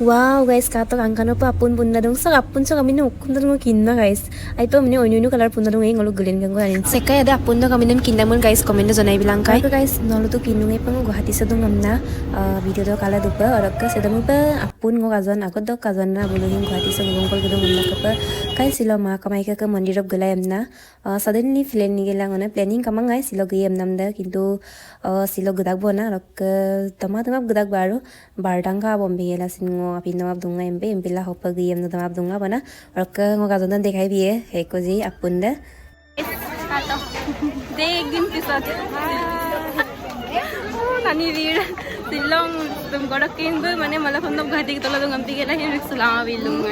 Wow guys, kato angkano pa apun punna dong sak apun sak kami no kun dong kinna guys. Ai to mene onyu color punna dong ngolo gulen gang ganin. Sekai ada apun do kami nem kinna mun guys comment do janai bilang kai. Guys nolo to kinnu ngai pang Guwahati sa dong amna video do kala dupa orak ka sedang pa apun ngo kajan akot do kajan na buluhin Guwahati sa gongkol gudong amna ka pa kai silo Maa Kamakhya ka mandir of galai amna suddenly plan ni gelang ona planning kamang guys silo gayam namda kintu silo gudak bona orak tama gudak baru bardang ka bombe gela sin api nama dunga empe empila hopa giyam na nama dunga bana और ngo का zone दिखाई भी है को जी अपन दे काटो दे एक दिन पिसत नानी वीर सिलोंग तुम गडक किंदु माने मला फोन दम घाटी तला दम गमती गेला हे रिक्स लामा बिलुंग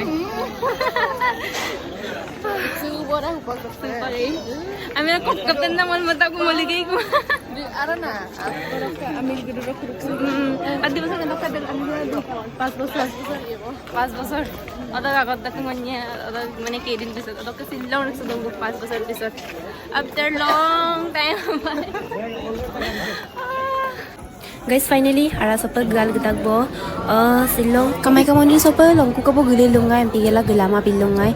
सुबोरा होपक सुपरे आमी कोक कप्तान ना मन मता को मली गई को अरे ना आमी गिदु रख आदि बसर न का दल आमी 5 बছর अदा আগত तक मन्या अदा माने के दिन पिसत अदा के सिलोंग रिक्स दम 5 बছর पिसत after long time guys finally ara sopa gal gitak bo silong kamai ka moni sopa longku ka bo gile lungai ampi gela gelama pilungai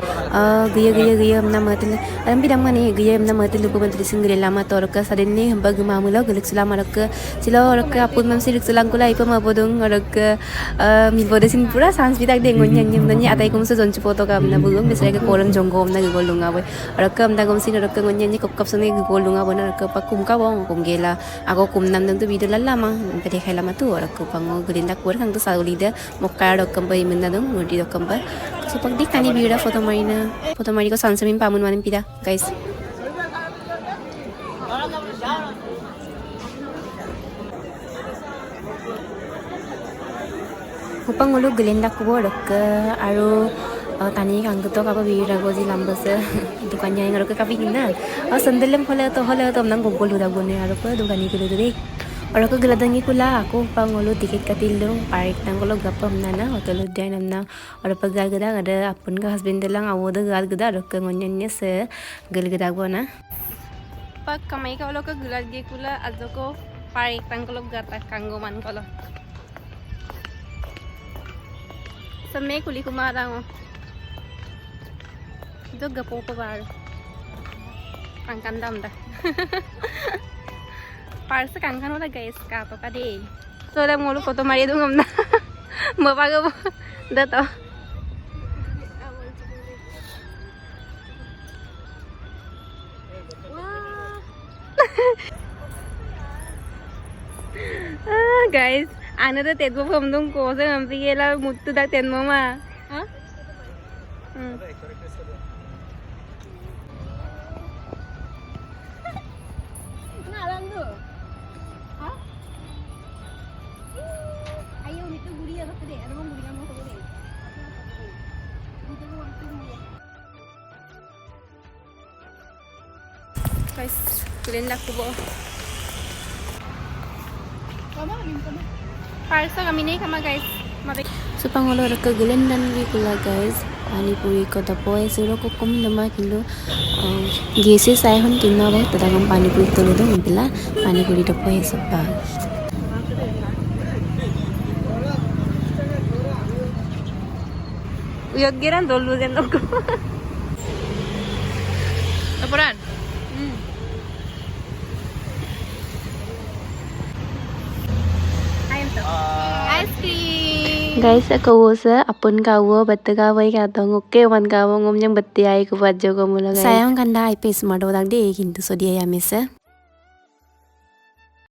gaya amna matil am bidam mane gaya amna matil lupo mantri singgile lama tor ka suddenly hamba gumamula gelik selama rak silo rak apun mam silik selang kula ipa mabodong rak mi bodesin pura sans bidak de ngon nyen nyen atai kum se jonchu poto ka amna bugum besai ka kolam jongo amna gol lunga boy rak amna gum sin rak ngon nyen kop kop sone gol lunga bona rak pa kum ka bong kum gela ako kum nam dang tu bidal lama pede khaila matu ora ko pango grinda kur khang to sauli de mokka dokam bai minna dong mudi dokam ba so pag dik tani biura foto mari ko sansamin pamun manin pida guys upang ulu grinda ko dok aro tani kang to ka biura go ji lambase dukannya ngaro ka pinna sandalem hola to nang gogol uda gone aro ko dukani ko de और को गलदंगी कुला ako pangolo tiket katilong parik tangolo gapam nana hotel uday namna और पगार गदा ada अपन का husband lang awoda gal gada ro ka ngonnya se gal gada gona pak kamai ka lo ka gulat ge kula azoko parik tangolo gata kanggo man kolo same kuli kumara ngo do gapo pa bar pangkandam da parse kangkan udah guys kato kade so udah ngulu foto mari itu ngamna bapak gue udah tau guys ane tuh tet gue pemdung kose ngampi gila mutu dak ten mama guys, kalian laku bo. Parsa kami nih sama guys. So pangolo raka gulen dan wi kula guys. Pani puri ko tapoy suro ko kum nama kilo. Gese sai hon kinna bo tadagam pani puri tolo do impila pani puri tapoy sabba. Uyaggiran dolu den ko. Laporan. Ice cream. Guys, ako sa apun kawo batta kawai ka tong oke wan kawo ngom yang batti ai ko bajo ko mula guys. Sayang kanda ai pes mado dag de kintu so dia ya mesa.